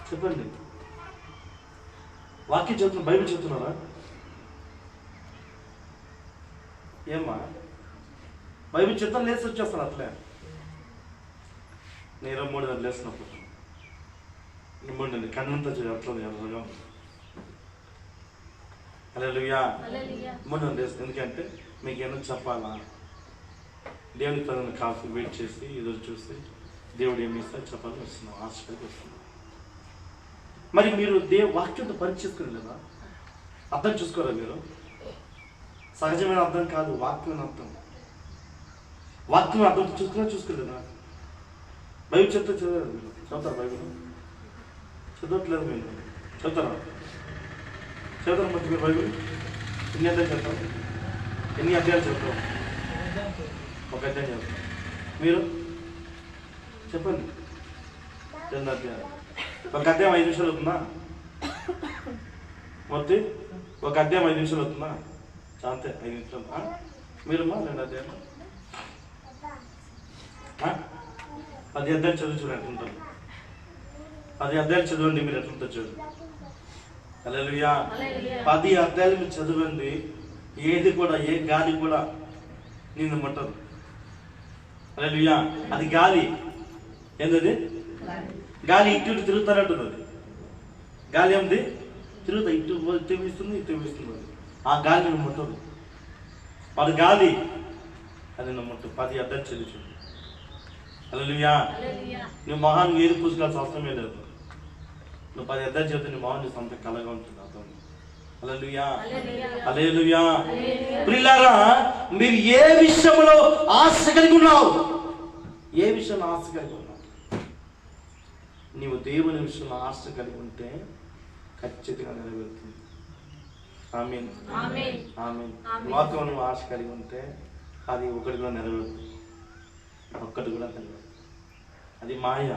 A: చెప్పండి, వాక్యం చెబుతున్నా, బైబిల్ చెబుతున్నారా? ఏమ్మా బైబిల్ చెప్తాను, లేచి వచ్చేస్తాను. అట్లే నేను 3 గంటలు లేచినప్పుడు 3 గంటలు కన్నంతా అట్లా ఎర్రగా. హల్లెలూయా. 3 గంటలు లేస్తాను. ఎందుకంటే మీకు ఏమైనా చెప్పాలా, దేవునికి తన కాఫీ వెయిట్ చేసి ఎదురు చూసి దేవుడు ఏమి ఇస్తాడు చెప్పాలని వస్తున్నాం, ఆశపడికి వస్తున్నాం. మరి మీరు వాక్యంతో పరీక్ష చేసుకుని లేదా? అర్థం చూసుకోరా మీరు? సహజమైన అర్థం కాదు, వాక్యం అర్థం. వాక్యం అర్థం చూసుకోలేదా? బైబిల్ చెప్తే చదవలేదు మీరు? చదువుతారు బైబిల్? చదవట్లేదు మీరు? చదువుతారా మంచి మీరు బైబిల్? ఎన్ని అధ్యాయాలు చెప్తారు? ఎన్ని అధ్యాయాలు చెప్తావు? ఒక అధ్యాయం చెప్తాం. మీరు చెప్పండి. 2 అధ్యాయాలు. ఒక అధ్యాయం 5 నిమిషాలు అవుతుందా? మొత్తం ఒక అధ్యాయం 5 నిమిషాలు అవుతుందా? అంతే, 5 నిమిషాలు. మీరుమ్మా 2 అధ్యాయాలు 10 అధ్యాయాలు చదువు చూడండి ఎట్లుంటారు. 10 అధ్యాయాలు చదవండి మీరు, ఎట్లుంటారు చూడండి. హల్లెలూయా. 10 అధ్యాయాలు మీరు చదవండి. ఏది కూడా, ఏ గాలి కూడా నిన్ను ముట్టదు. హల్లెలూయా. అది గాలి ఏంటది? గాలి ఇటు తిరుగుతానంటుంది. అది గాలి ఏమిటి? తిరుగుతా, ఇటు వీస్తుంది, ఇటు వీస్తుంది. ఆ గాలి నిన్ను ముట్టదు. అది గాలి, అది నిన్ను ముట్టదు. 10 అధ్యాయాలు చదివి. హల్లెలూయా. నువ్వు మొహాన్ని ఏది పూసుకోవాల్సిన అవసరమే లేదు. నువ్వు 10 అధ్యాయాలు చదివితే నీ మొహం చూస్తే అంత కలగా ఉంటుంది. అర్థం. హల్లెలూయా. హల్లెలూయా. ప్రియులారా, మీరు ఏ విషయంలో ఆశ కలిగి ఉన్నావు? ఏ విషయంలో ఆశ కలిగి ఉన్నావు? నీవు దేవుని విషయంలో ఆశ కలిగి ఉంటే ఖచ్చితంగా నెరవేరుతుంది. ఆమేన్. వాక్యం నువ్వు ఆశ కలిగి ఉంటే అది ఒకటి కూడా నెరవేరుతుంది. ఒక్కటి కూడా నెరవేరు. అది మాయ.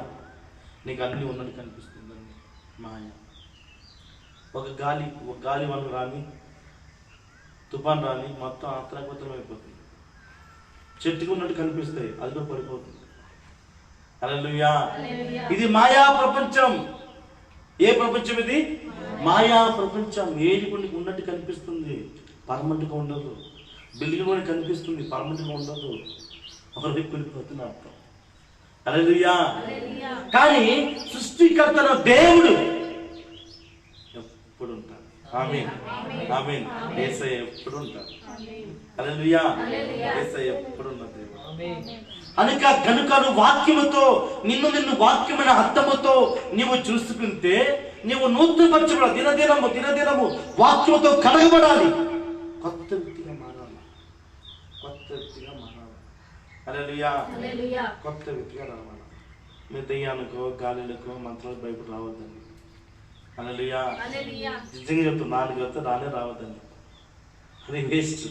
A: నీకు అన్నీ ఉన్నట్టు కనిపిస్తుందండి, మాయ. ఒక గాలి వల్ల రాని, తుఫాన్ రాని, మొత్తం అతలకుతలం అయిపోతుంది. చెట్టుకు ఉన్నట్టు కనిపిస్తాయి, అది కూడా పడిపోతుంది. హల్లెలూయా. ఇది మాయా ప్రపంచం. ఏ ప్రపంచం ఇది? మాయా ప్రపంచం. ఏది కొన్ని ఉన్నట్టు కనిపిస్తుంది, పర్మనెంట్గా ఉండదు. బిల్డింగ్ కూడా కనిపిస్తుంది, పర్మనెంట్గా ఉండదు, ఒకరికి వెళ్ళిపోతున్న అర్థం. హల్లెలూయా. కానీ సృష్టికర్తన దేవుడు ఎప్పుడు ఉంటాడు. ఆమేన్, ఆమేన్. యేసయ్య ఎప్పుడు ఉంటాడు. హల్లెలూయా. యేసయ్య ఎప్పుడు ఉన్న దేవుడు. కనుక నువ్వు వాక్యముతో నిన్ను వాక్యమైన అర్థముతో నీవు చూసుకుంటే నీవు నూతనపరచబడాలి. దినదినము వాక్యముతో కడగబడాలి, కొత్త వ్యక్తిగా మారాలి, కొత్త వ్యక్తిగా మారాలి. హల్లెలూయా. కొత్త వ్యక్తిగా రావాలి. మీ దెయ్యానికో గాలిలకో మంత్రాలకు భయపడి రావద్దండి. హల్లెలూయా. నిజంగా చెప్తాను, 4 వస్తే రానే రావద్దండి, అది వేస్ట్.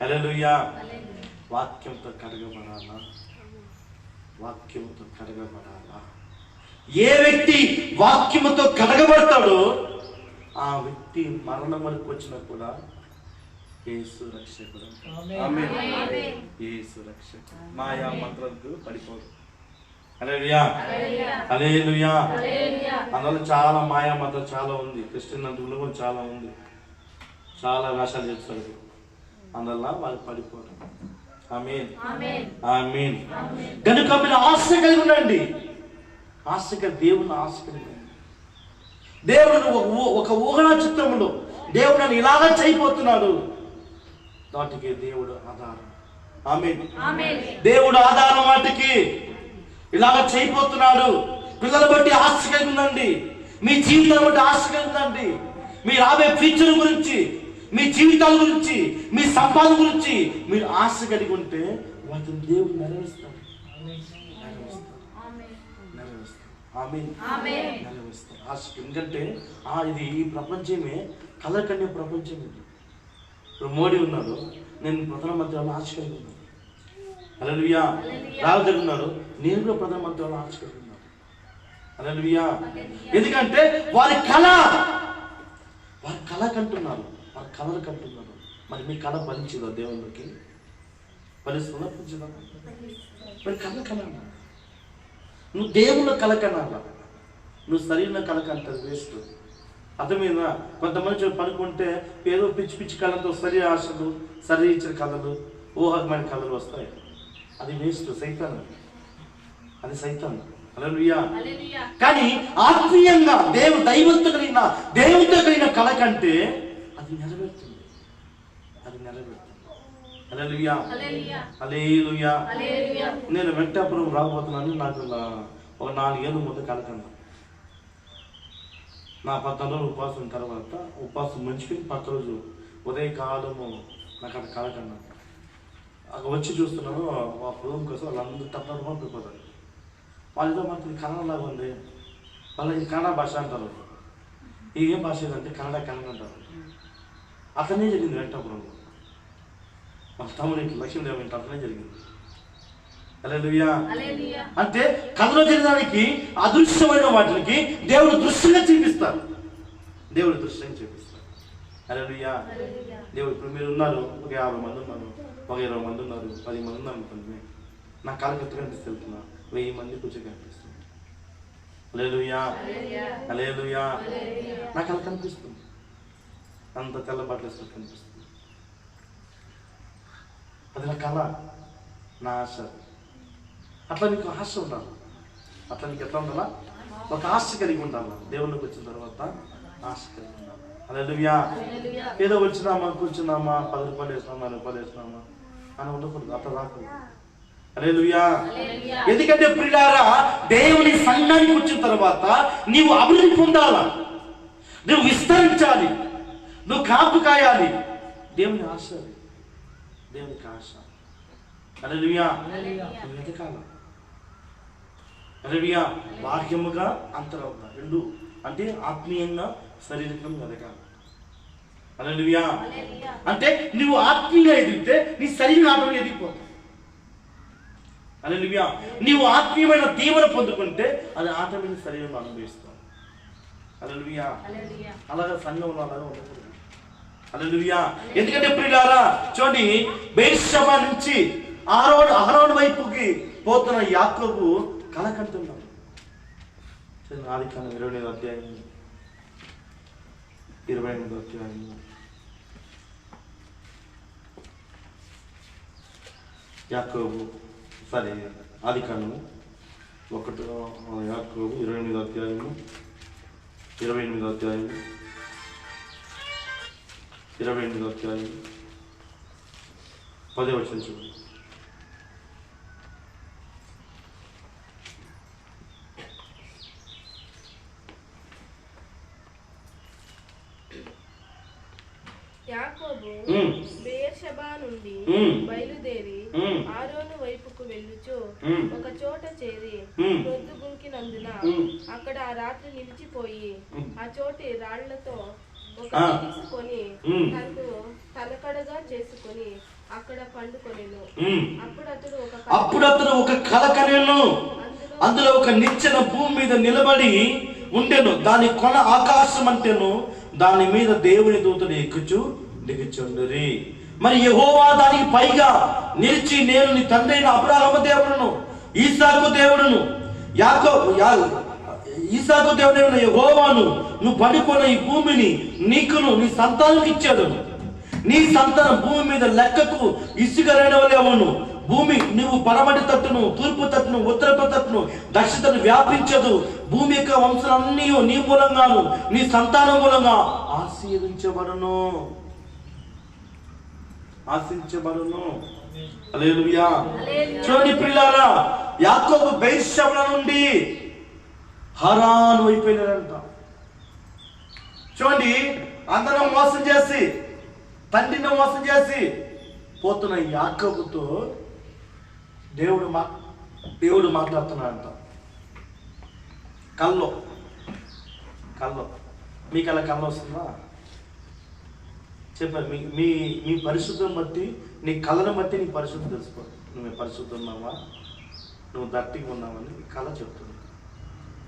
A: హల్లెలూయా. వాక్యంతో కడగబడాలా, వాక్యముతో కడగబడాలా. ఏ వ్యక్తి వాక్యముతో కడగబడతాడో ఆ వ్యక్తి మరణం వరకు వచ్చినా కూడా యేసు రక్షకుడు. ఆమేన్. యేసు రక్షకుడు. మాయా మంత్రాలకు పడిపోదు. హల్లెలూయా. హల్లెలూయా. అందువల్ల చాలా మాయా మంత్రం చాలా ఉంది, క్రిస్టియన్ అందులో కూడా చాలా ఉంది, చాలా వేషాలు చేస్తారు, అందువల్ల వాళ్ళు పడిపోరు. ఆమేన్, ఆమేన్. కనుక మీరు ఆశ కలిగి ఉండండి, దేవుని ఆశ కలిగి ఉండండి. దేవుడు ఒక ఊహన చిత్రంలో దేవుడు నన్ను ఇలాగా చేయబోతున్నాడు, వాటికి దేవుడు ఆధారం. ఆమేన్. దేవుడు ఆధారం, వాటికి ఇలాగ చేయబోతున్నాడు. పిల్లలు బట్టి ఆశ కలిగి ఉండండి, మీ జీవితాన్ని బట్టి ఆశ కలిగి ఉండండి. మీ రాబోయే ఫ్యూచర్ గురించి, మీ జీవితాల గురించి, మీ సంపాదన గురించి మీరు ఆశ కలిగి ఉంటే వాటిని దేవుడు నెరవేరుస్తాడు. ఆశ. ఎందుకంటే ఇది ఈ ప్రపంచమే కలర్ కన్నే ప్రపంచం. ఇది ఇప్పుడు మోడీ ఉన్నాడు, నేను ప్రధానమంత్రి వాళ్ళు ఆశ కలిగి ఉన్నాను. హల్లెలూయా. రాజు ఉన్నాడు, నేను కూడా ప్రధానమంత్రి వాళ్ళు ఆశ కలిగి ఉన్నాను. హల్లెలూయా. ఎందుకంటే వారి కళ కంటున్నారు, వారి కళలు కంటున్నారు. మరి మీ కళ ఫలించదా? దేవునికి ఫలిస్తుందా? ఫలించదా? మరి కళ నువ్వు దేవుళ్ళ కళ కనాలా, నువ్వు శరీరంలో కళ కంటది వేస్ట్. అర్థమైందా? కొంతమంది పడుకుంటే ఏదో పిచ్చి పిచ్చి కళలతో శరీర ఆశలు, శరీర కళలు, ఊహకమైన కళలు వస్తాయి. అది వేస్ట్, సైతాన్, అది సైతాన్. హల్లెలూయా. కానీ ఆత్మీయంగా దైవంతో కలిగిన కళ కంటే అది నెరవేరుతుంది, అది నెరవేరుతుంది. హల్లెలూయా. హల్లెలూయా. నేను వెంకటాపురం రాబోతున్నాను. నాకు ఒక 4 ఏళ్ళ ముందు కళ కన్నా, నా 14 రోజులు ఉపవాసం తర్వాత ఉపవాసం మంచుకుని 10 రోజు ఉదయకాలము నాకు అక్కడ కళ కన్నా. అక్కడ వచ్చి చూస్తున్నాను, ఆ రూమ్ కోసం వాళ్ళందరూ తప్పని పంపిపోతారు. వాళ్ళతో మనకి కన్నడలాగా ఉంది, వాళ్ళు ఇది కన్నడ భాష అంటారు. ఇది ఏం భాష ఏదంటే కన్నడ అంటారు. అట్లనే జరిగింది వెంకటాపురంలో. మా తమ్ముడి లక్ష్మీదేవి ఇంటి అట్లనే జరిగింది. హల్లెలూయా. అంటే కథలో జరిగడానికి అదృశ్యమైన వాటికి దేవుడు దృశ్యంగా చూపిస్తారు, దేవుడు దృశ్యంగా చూపిస్తారు. హల్లెలూయా. దేవుడు ఇప్పుడు మీరు ఉన్నారు, ఒక 50 మంది ఉన్నారు, ఒక 20 మంది ఉన్నారు, 10 మంది ఉన్నారు అనుకోండి. నా కాళ్ళకి ఎత్తు కనిపిస్తున్నా, 1000 మంది కూర్చొని కనిపిస్తుంది. హల్లెలూయా. హల్లెలూయా. నాకు అలా కనిపిస్తుంది, అంత తెల్ల బట్టలు వేసుకొని కనిపిస్తుంది. అది నా కళ, నా ఆశ. అట్లా నీకు ఆశ ఉండాలి, అట్లా నీకు ఎట్లా ఉండాలా? ఒక ఆశ కలిగి ఉండాలి. దేవుళ్ళకి వచ్చిన తర్వాత ఆశ కలిగి ఉండాలి. హల్లెలూయా. ఏదో వచ్చినామా కూర్చున్నామా 10 రూపాయలు వేసినామా 20 రూపాయలు వేసినామా అని ఉండకూడదు, అట్లా రాకూడదు. హల్లెలూయా. ఎందుకంటే ప్రియులారా, దేవుని సంఘానికి వచ్చిన తర్వాత నీవు అభివృద్ధి పొందాలా, నువ్వు విస్తరించాలి, నువ్వు కాపు కాయాలి. దేవుని ఆశ, దేవునికి ఆశ. హల్లెలూయా. నువ్వు ఎదగాల. హల్లెలూయా. బాహ్యముగా అంతరంగా రెండు, అంటే ఆత్మీయంగా శారీరకంగా ఎదగాలి. హల్లెలూయా. అంటే నువ్వు ఆత్మీయంగా ఎదిగితే నీ శరీరం ఆత్మీయంగా ఎదిగిపోతుంది. హల్లెలూయా. నీవు ఆత్మీయమైన దీవెన పొందుకుంటే అది ఆత్మీయ శరీరం అనుభవిస్తావు. హల్లెలూయా. అలాగే సంఘంలో అలాగే ఉండకూడదు. హల్లెలూయా. ఎందుకంటే ప్రియులారా చూడండి, బెర్షెబా నుంచి అహరోను వైపుకి పోతున్న యాకోబు కల కంటున్నాడు. ఆదికాండం 29వ అధ్యాయం 28వ అధ్యాయం యాకోబు ఆదికాండము 1 యాకోబు 28వ అధ్యాయము 28వ అధ్యాయము 10వ వచనం చూడండి.
B: యాకోబు బెయేర్షెబా నుండి బయలుదేరి ఆరోను వైపుకు వెళ్ళుచు ఒక చోట చేరి ప్రొద్దుగుంకినందున అక్కడ ఆ రాత్రి నిలిచిపోయి ఆ చోటి రాళ్లతో ఒక తీసుకొని తనకు తలకడగా చేసుకొని అక్కడ పండుకొనెను. అప్పుడు అతడు ఒక కల కనెను. అందులో ఒక నిచ్చెన భూమి మీద నిలబడి ఉండెను. దాని కొన ఆకాశం అంటేను, దాని మీద దేవుని దూతలు ఎక్కుచు దిగుచుండరి. మరి యెహోవా దానికి పైగా నిలిచి, నేను నీ తండ్రి అయిన అబ్రాహాము దేవుడును, ఈసాకు దేవుడును, ఈసాకు దేవుడైన యెహోవాను, నువ్వు పడిపోయిన ఈ భూమిని నీకును నీ సంతానానికి ఇచ్చాడు. నీ సంతానం భూమి మీద లెక్కకు ఇసుక రేణువలేవును. భూమి నువ్వు పడమటి తట్టును, తూర్పు తట్టును, ఉత్తరపు తట్టును, దక్షిణను వ్యాపించదు. భూమి యొక్క వంశాలన్నీ నీ మూలంగాను నీ సంతానం మూలంగా ఆశీర్వించబడును. హల్లెలూయా. చూడండి ప్రియులారా, యాకోబు బెయేర్షెబా నుండి హారాను అయిపోయినాడంట. చూడండి, అందరం మోసం చేసి, తండ్రిని మోసం చేసి పోతున్న యాకోబుతో దేవుడు మాట్లాడుతున్నాడంట. కల్లో మీకు అలా కళ్ళు వస్తుందా? చెప్పారు. మీ పరిశుద్ధం బట్టి, నీ కళ్ళను బట్టి నీ పరిశుద్ధం తెలుసుకో. నువ్వు పరిశుద్ధం ఉన్నావా, నువ్వు దట్టిగా ఉన్నావని నీ కళ చెప్తుంది.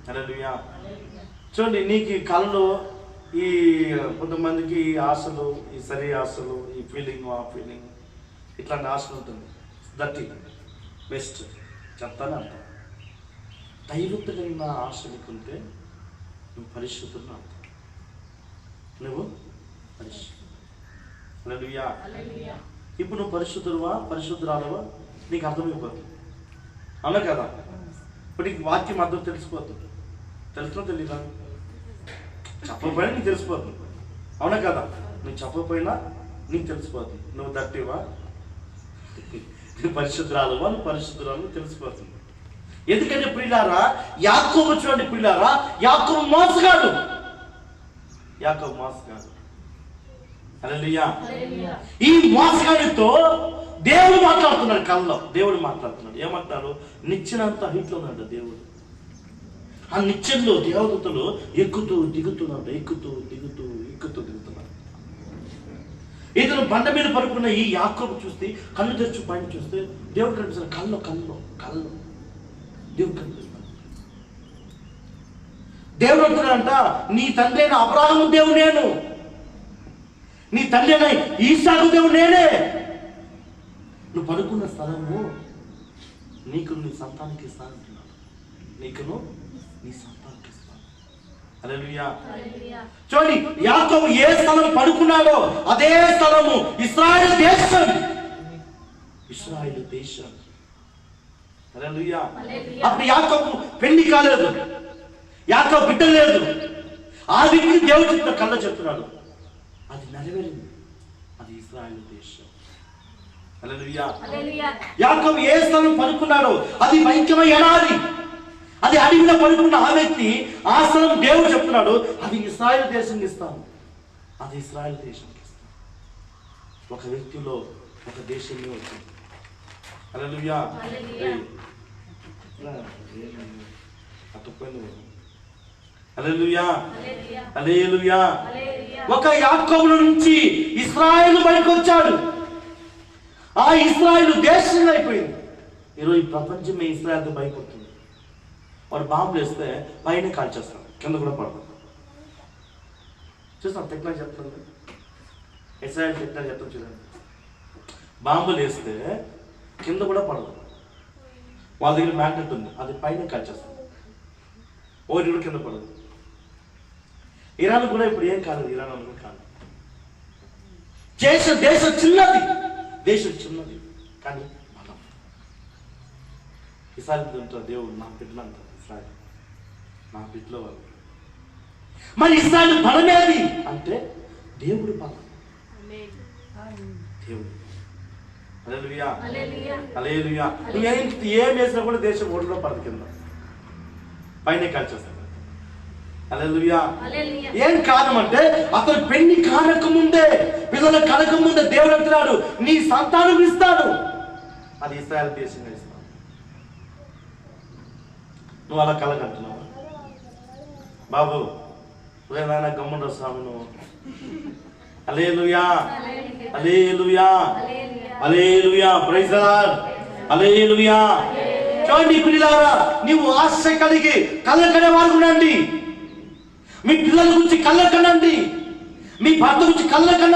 B: హల్లెలూయా. చూడండి, నీకు ఈ కళలో ఈ కొంతమందికి ఈ ఆశలు, ఈ సరి ఆశలు, ఈ ఫీలింగ్, ఆ ఫీలింగ్, ఇట్లాంటి ఆశలు ఉంటుంది. దట్టి బెస్ట్ చెప్తానే అంటాం. దైవత్తులైన ఆశ నీకుంటే నువ్వు పరిశుద్ధులను అంటావు. నువ్వు పరిశుద్ధ. హల్లెలూయా. ఇప్పుడు నువ్వు పరిశుద్ధురాలవా నీకు అర్థమైపోతుంది. అవునా కదా? ఇప్పుడు నీకు వాక్యం అర్థం తెలిసిపోతుంది. తెలుసులో తెలీదా? చెప్పకపోయినా నీకు తెలిసిపోతుంది. అవునా కదా? నువ్వు చెప్పకపోయినా నీకు తెలిసిపోతుంది. నువ్వు దట్టివా, నువ్వు పరిశుద్ధురాలవా, నువ్వు పరిశుద్ధురాలు తెలిసిపోతుంది. ఎందుకంటే ప్రియులారా, యాకోబు చూడండి ప్రియులారా, యాకోబు మోసగాడు. హల్లెలూయా. ఈ మోసగాడితో దేవుడు మాట్లాడుతున్నాడు. కళ్ళలో దేవుడు మాట్లాడుతున్నాడు. ఏమంటారు? నిచ్చెనంత హీట్లో ఉన్నాడు దేవుడు. ఆ నిచ్చెనలో దేవదూతలు ఎక్కుతూ దిగుతున్నాడు. ఇతను బండ మీద పడుకున్న ఈ యాకోబు చూస్తే, కళ్ళు తెరిచి పైన చూస్తే దేవుడు కనిపిస్తాడు. కళ్ళు దేవుడు కనిపిస్తాడు. దేవుడు అంటున్నాడంట, నీ తండ్రి అయిన అబ్రాహాము దేవుడు నేను, నీ తండ్రి అయిన ఈసాకు దేవుడు నేనే. నువ్వు పడుకున్న స్థలము నీకు నీ సంతానికి ఇస్తాను అంటున్నాడు. నీకును నీ సంతానికి ఇస్తాను. హల్లెలూయా. చూడండి, యాకోబు ఏ స్థలం పడుకున్నాడో అదే స్థలము ఇశ్రాయేలు దేశం. హల్లెలూయా. అప్పుడు యాకోబు పెళ్లి కాలేదు, యాకోబు బిడ్డ లేదు. ఆ వ్యక్తి దేవుడు చెప్పిన కళ్ళ చెప్తున్నాడు. అది నెరవేరింది. అది ఇశ్రాయేలు దేశం. హల్లెలూయా. యాకోబు ఏ స్థలం పడుకున్నాడో అది భయంకరమైన ఎడారి, అది అడవిలో పడుకున్న ఆ వ్యక్తి ఆ స్థలం దేవుడు చెప్తున్నాడు. అది ఇశ్రాయేలు దేశానికి ఇస్తాను, అది ఇశ్రాయేలు దేశానికి ఇస్తాను. ఒక వ్యక్తిలో ఒక దేశంలో వచ్చింది. హల్లెలూయా. హల్లెలూయా. ఒక యాకోబు నుంచి ఇశ్రాయేలు బయటకు వచ్చాడు. ఆ ఇశ్రాయేలు దేశంలో అయిపోయింది. ఈరోజు ప్రపంచమే ఇశ్రాయేల్తో భయపడుతుంది. వాడు బాంబులు వేస్తే పైన కాల్చేస్తాడు, కింద కూడా పడదు. చూస్తాం టెక్నాలజీ చెప్తుంది. ఇశ్రాయేల్ టెక్నాలజీ చెప్తాం చూడండి. బాంబులు వేస్తే కింద కూడా పడదు. వాళ్ళ దగ్గర మ్యాగ్నెట్ ఉంది, అది పైన కాల్చేస్తుంది. ఓడి కూడా కింద పడదు. ఇరాన్ కూడా ఇప్పుడు ఏం కాలేదు. ఇరాన్ కూడా కాదు. దేశం చిన్నది కానీ బలం. ఇస్రాయేల్ ఉంటారు, దేవుడు నా బిడ్డలు అంటారు. ఇస్రాయేల్ నా బిడ్డలో వాళ్ళు. మరి ఇస్రాయేల్ బలమేది అంటే దేవుడు బలం. దేవుడు హల్లెలూయా హల్లెలూయా. ఏం వేసినా కూడా దేశం ఓడిలో పడదు, కింద పైన కాల్చేస్తాడు. హల్లెలూయా. ఏం కారణం అంటే అతను పెళ్లి కానక ముందే, పిల్లలు కనక ముందే దేవుడు అంటున్నాడు నీ సంతానం ఇస్తాడు, అది ఇశ్రాయేలు దేశంగా ఇస్తాడు. నువ్వు అలా కలగంటున్నావు బాబు, నాయన గమ్ముండ స్వామి నువ్వు. హల్లెలూయా హల్లెలూయా హల్లెలూయా, ప్రైజ్ ది లార్డ్, హల్లెలూయా. చూడండి పిల్లలారా, నీవు ఆశ కలిగి కళ్ళకనే వారు ఉండండి. మీ పిల్లల గురించి కళ్ళకనండి, మీ భర్త గురించి కళ్ళకనండి.